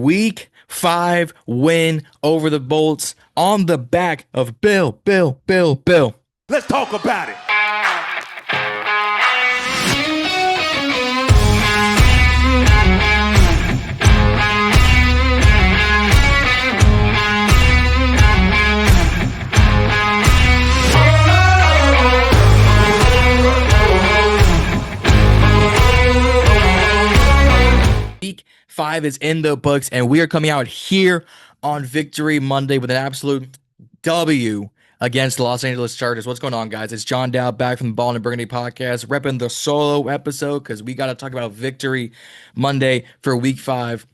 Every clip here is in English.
week 5 win over the Bolts on the back of Bill. Let's talk about it. Week 5 is in the books, and we are coming out here on Victory Monday with an absolute W against the Los Angeles Chargers. What's going on, guys? It's John Dow back from the Ballin In Burgundy podcast, repping the solo episode because we got to talk about Victory Monday for week 5.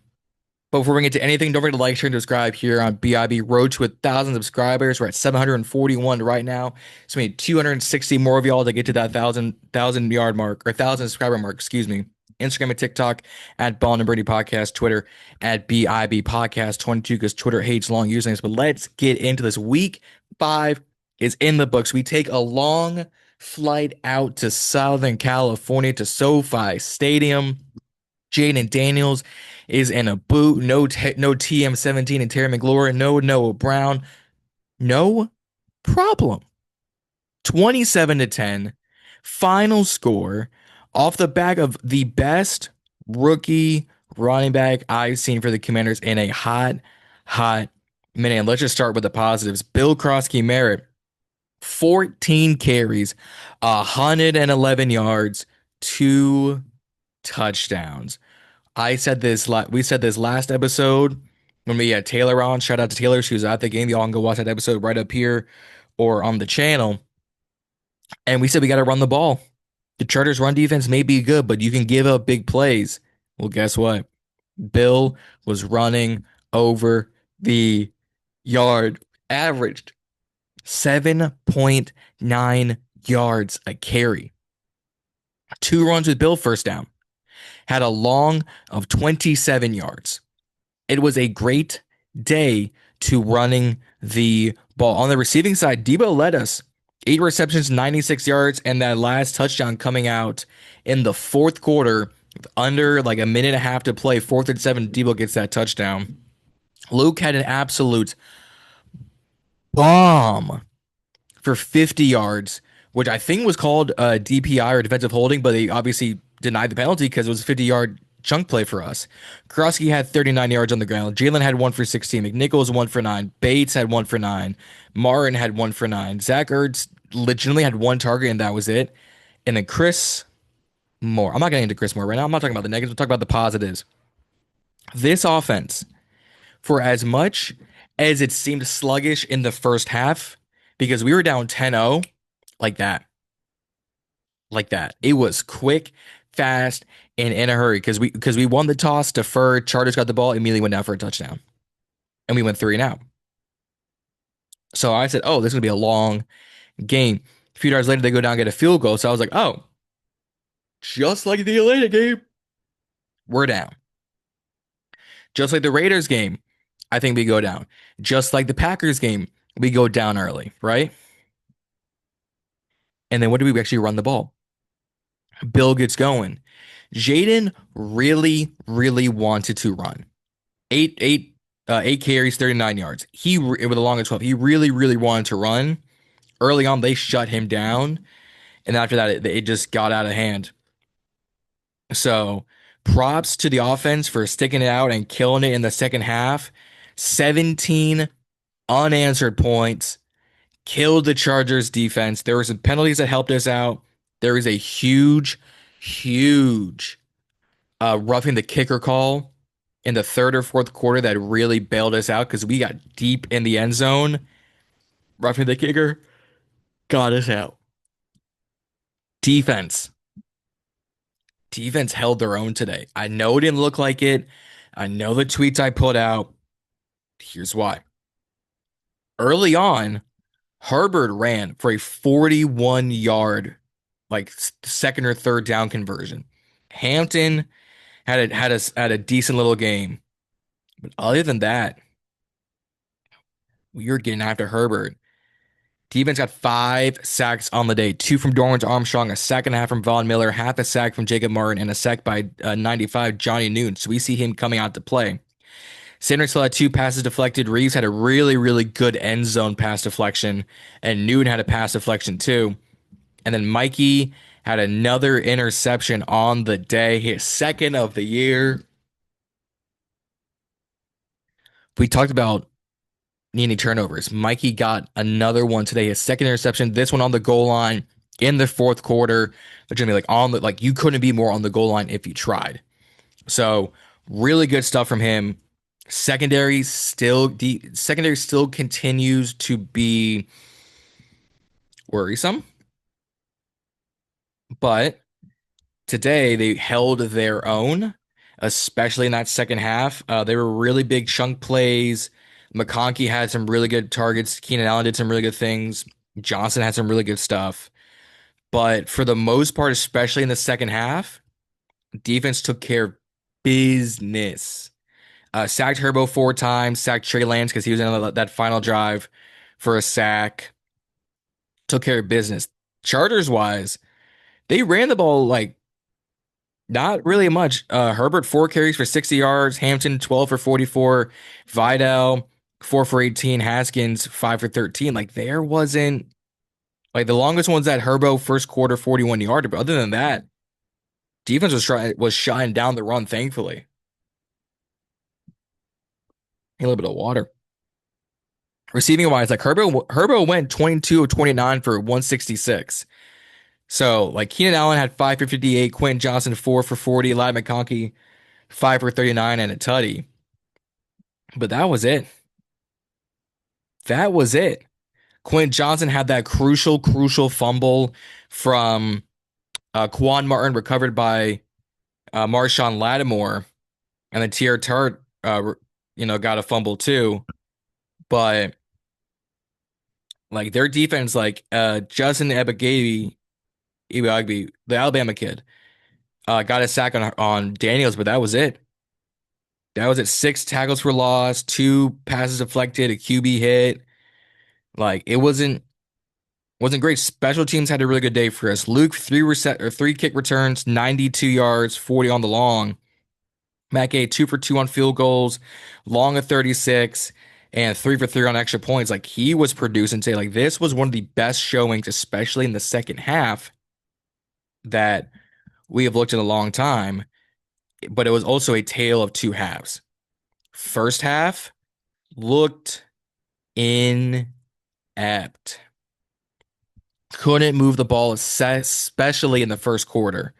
But before we get to anything, don't forget to like, share, and subscribe here on BIB. Road to 1,000 subscribers. We're at 741 right now. So we need 260 more of y'all to get to that 1,000 yard mark, or 1,000 subscriber mark, excuse me. Instagram and TikTok at Ballin In Burgundy Podcast, Twitter at BIB Podcast 22 because Twitter hates long usernames. But let's get into this. Week 5 is in the books. We take a long flight out to Southern California to SoFi Stadium. Jaden Daniels is in a boot. No TM17 and Terry McLaurin. No Noah Brown. No problem. 27-10. Final score. Off the back of the best rookie running back I've seen for the Commanders in a hot minute. And let's just start with the positives. Bill Croskey Merritt, 14 carries, 111 yards, 2 touchdowns. We said this last episode when we had Taylor on. Shout out to Taylor. She was at the game. Y'all can go watch that episode right up here or on the channel. And we said we got to run the ball. The Chargers' run defense may be good, but you can give up big plays. Well, guess what? Bill was running over the yard, averaged 7.9 yards a carry. 2 runs with Bill first down. Had a long of 27 yards. It was a great day to running the ball. On the receiving side, Debo led us. 8 receptions, 96 yards, and that last touchdown coming out in the fourth quarter, under like a minute and a half to play, 4th and 7, Debo gets that touchdown. Luke had an absolute bomb for 50 yards, which I think was called DPI or defensive holding, but they obviously denied the penalty because it was a 50-yard chunk play for us. Croskey had 39 yards on the ground. Jalen had 1 for 16. McNichols 1 for 9. Bates had 1 for 9. Martin had 1 for 9. Zach Ertz legitimately had 1 target, and that was it. And then Chris Moore. I'm not getting into Chris Moore right now. I'm not talking about the negatives. I'm talking about the positives. This offense, for as much as it seemed sluggish in the first half, because we were down 10-0, like that. It was quick, fast, and in a hurry because we won the toss, deferred. Chargers got the ball, immediately went down for a touchdown, and we went 3 and out. So I said, "Oh, this is gonna be a long game." A few hours later, they go down and get a field goal. So I was like, "Oh, just like the Atlanta game, we're down. Just like the Raiders game, I think we go down. Just like the Packers game, we go down early, right?" And then what do we actually run the ball? Bill gets going. Jaden really wanted to run. 8 carries, 39 yards. With a long of 12. He really wanted to run. Early on, they shut him down. And after that, it just got out of hand. So props to the offense for sticking it out and killing it in the second half. 17 unanswered points. Killed the Chargers defense. There were some penalties that helped us out. There is a huge roughing the kicker call in the third or fourth quarter that really bailed us out because we got deep in the end zone. Roughing the kicker got us out. Defense held their own today. I know it didn't look like it. I know the tweets I put out. Here's why. Early on, Herbert ran for a 41-yard like second or third down conversion. Hampton had a decent little game. But other than that, we were getting after Herbert. Defense got 5 sacks on the day. 2 from Dorrance Armstrong, a sack and a half from Von Miller, half a sack from Jacob Martin, and a sack by 95 Johnny Newton. So we see him coming out to play. Sanders still had two passes deflected. Reeves had a really, really good end zone pass deflection, and Newton had a pass deflection too. And then Mikey had another interception on the day, his second of the year. We talked about needing turnovers. Mikey got another one today, his second interception. This one on the goal line in the fourth quarter. Legitimately, like you couldn't be more on the goal line if you tried. So really good stuff from him. Secondary still continues to be worrisome, but today they held their own, especially in that second half. They were really big chunk plays. McConkey had some really good targets. Keenan Allen did some really good things. Johnson had some really good stuff. But for the most part, especially in the second half, defense took care of business. Sacked Herbo 4 times, sacked Trey Lance because he was in that final drive for a sack. Took care of business. Chargers wise, they ran the ball like not really much. Herbert 4 carries for 60 yards, Hampton 12 for 44, Vidal 4 for 18, Haskins 5 for 13. Like there wasn't like the longest one's at Herbo first quarter 41 yard, but other than that, defense was shutting down the run. Thankfully, a little bit of water. Receiving wise, like Herbo went 22 of 29 for 166. So like Keenan Allen had 5 for 58, Quentin Johnson 4 for 40, Eli McConkey 5 for 39 and a tutty. But that was it. That was it. Quentin Johnson had that crucial fumble from Quan Martin recovered by Marshawn Lattimore, and then Tier Tart, got a fumble too. But like their defense, like Justin Ibagbe, the Alabama kid, got a sack on Daniels, but that was it. That was it. 6 tackles for loss, 2 passes deflected, a QB hit. Like it wasn't great. Special teams had a really good day for us. Luke 3 kick returns, 92 yards, 40 on the long. Matt Gay 2 for 2 on field goals, long of 36, and 3 for 3 on extra points. Like he was producing today. Like this was one of the best showings, especially in the second half, that we have looked at a long time. But it was also a tale of two halves. First half looked inept. Couldn't move the ball, especially in the first quarter.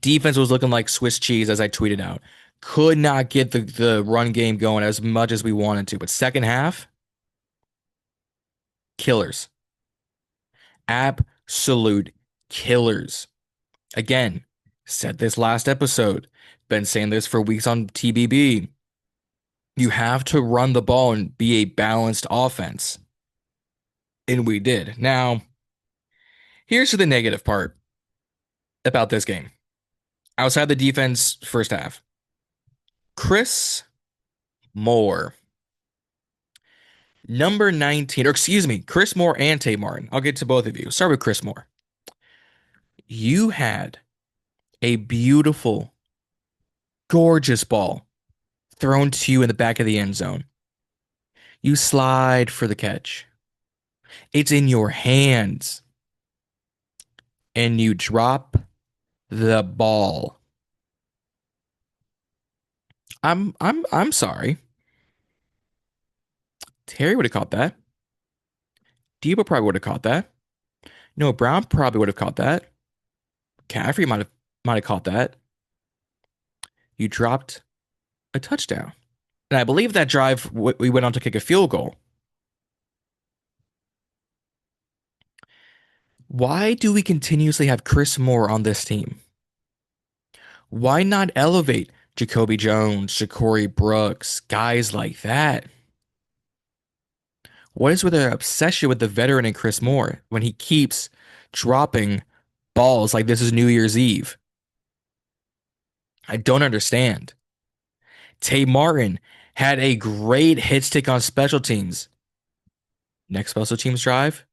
Defense was looking like Swiss cheese, as I tweeted out. Could not get the run game going as much as we wanted to. But second half, killers. Absolute killers. Again, said this last episode. Been saying this for weeks on TBB. You have to run the ball and be a balanced offense. And we did. Now, here's the negative part about this game. Outside the defense, first half. Chris Moore. Number 19, or excuse me, Chris Moore and Tay Martin. I'll get to both of you. Start with Chris Moore. You had a beautiful, gorgeous ball thrown to you in the back of the end zone. You slide for the catch. It's in your hands. And you drop the ball. I'm sorry. Terry would have caught that. Debo probably would have caught that. No, Brown probably would have caught that. Caffrey might have caught that. You dropped a touchdown. And I believe that drive we went on to kick a field goal. Why do we continuously have Chris Moore on this team? Why not elevate Jacoby Jones, Ja'Cory Brooks, guys like that? What is with their obsession with the veteran and Chris Moore when he keeps dropping balls like this is New Year's Eve? I don't understand. Tay Martin had a great hit stick on special teams. Next special teams drive.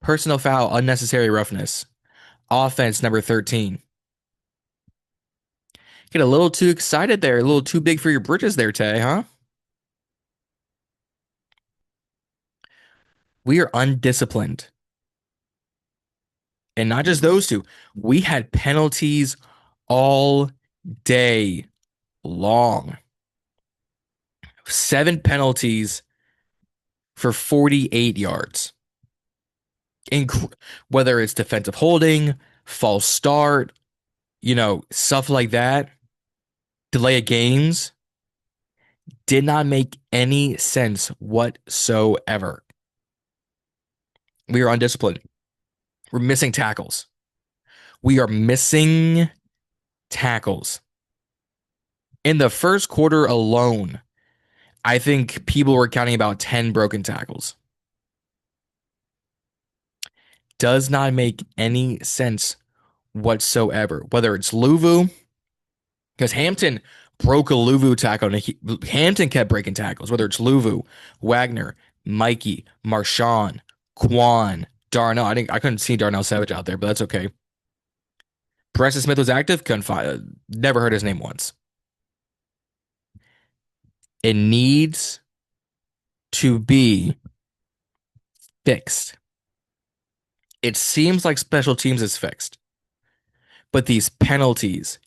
Personal foul, unnecessary roughness. Offense number 13. Get a little too excited there, a little too big for your britches there, Tay, huh? We are undisciplined. And not just those two. We had penalties all day long. 7 penalties for 48 yards. Whether it's defensive holding, false start, stuff like that, delay of games, did not make any sense whatsoever. We are undisciplined. We're missing tackles. We are missing tackles. In the first quarter alone, I think people were counting about 10 broken tackles. Does not make any sense whatsoever. Whether it's Luvu, because Hampton broke a Luvu tackle, and Hampton kept breaking tackles. Whether it's Luvu, Wagner, Mikey, Marshawn, Quan, Darnell. I couldn't see Darnell Savage out there, but that's okay. Preston Smith was active. Couldn't find. Never heard his name once. It needs to be fixed. It seems like special teams is fixed, but these penalties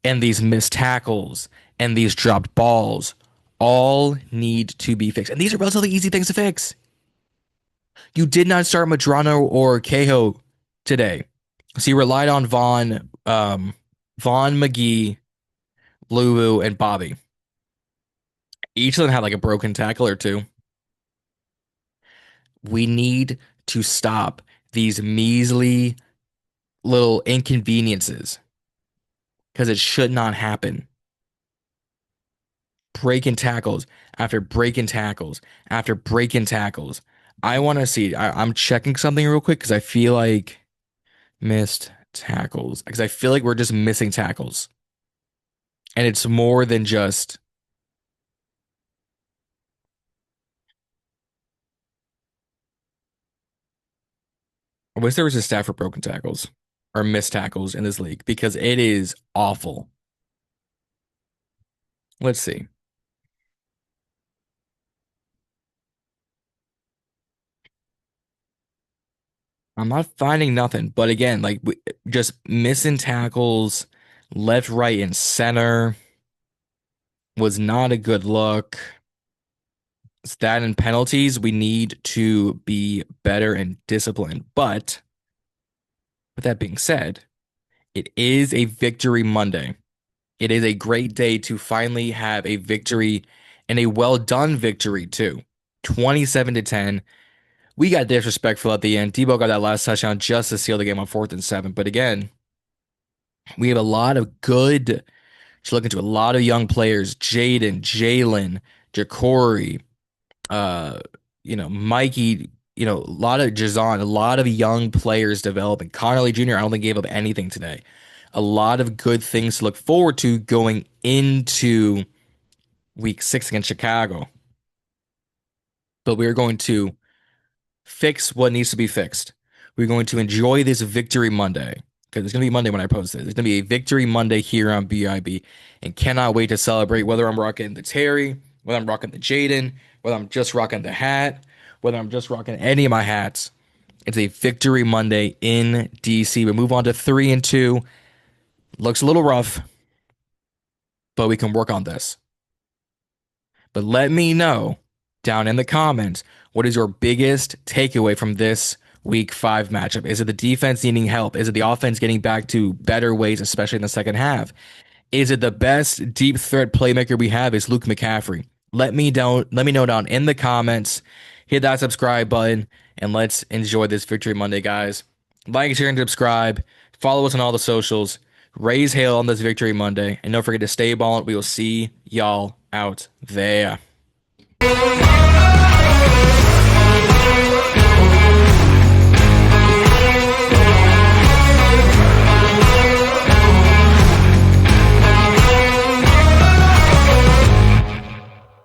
and these missed tackles and these dropped balls all need to be fixed. And these are relatively easy things to fix. You did not start Madrano or Cahill today. So you relied on Vaughn, McGee, Lulu, and Bobby. Each of them had like a broken tackle or two. We need to stop these measly little inconveniences because it should not happen. Breaking tackles after breaking tackles after breaking tackles. I want to see. I'm checking something real quick because I feel like missed tackles. Because I feel like we're just missing tackles. And it's more than just. I wish there was a stat for broken tackles or missed tackles in this league because it is awful. Let's see. I'm not finding nothing, but again, like just missing tackles left, right, and center was not a good look. Stat and penalties, we need to be better and disciplined. But with that being said, it is a victory Monday. It is a great day to finally have a victory and a well done victory too. 27-10. We got disrespectful at the end. Debo got that last touchdown just to seal the game on 4th and 7. But again, we have a lot of good. Just looking to a lot of young players: Jaden, Jalen, Ja'Cory, Mikey. A lot of Jazon, a lot of young players developing. Connolly Jr. I don't think gave up anything today. A lot of good things to look forward to going into week 6 against Chicago. But we're going to fix what needs to be fixed. We're going to enjoy this victory Monday because it's going to be Monday when I post it. It's going to be a victory Monday here on BIB and cannot wait to celebrate whether I'm rocking the Terry, whether I'm rocking the Jaden, whether I'm just rocking the hat, whether I'm just rocking any of my hats. It's a victory Monday in DC. We move on to 3-2. Looks a little rough, but we can work on this. But let me know down in the comments, what is your biggest takeaway from this week 5 matchup? Is it the defense needing help? Is it the offense getting back to better ways, especially in the second half? Is it the best deep threat playmaker we have is Luke McCaffrey? Let me know down in the comments. Hit that subscribe button and let's enjoy this victory Monday, guys. Like, share, and subscribe. Follow us on all the socials. Raise hail on this victory Monday. And don't forget to stay ballin'. We will see y'all out there.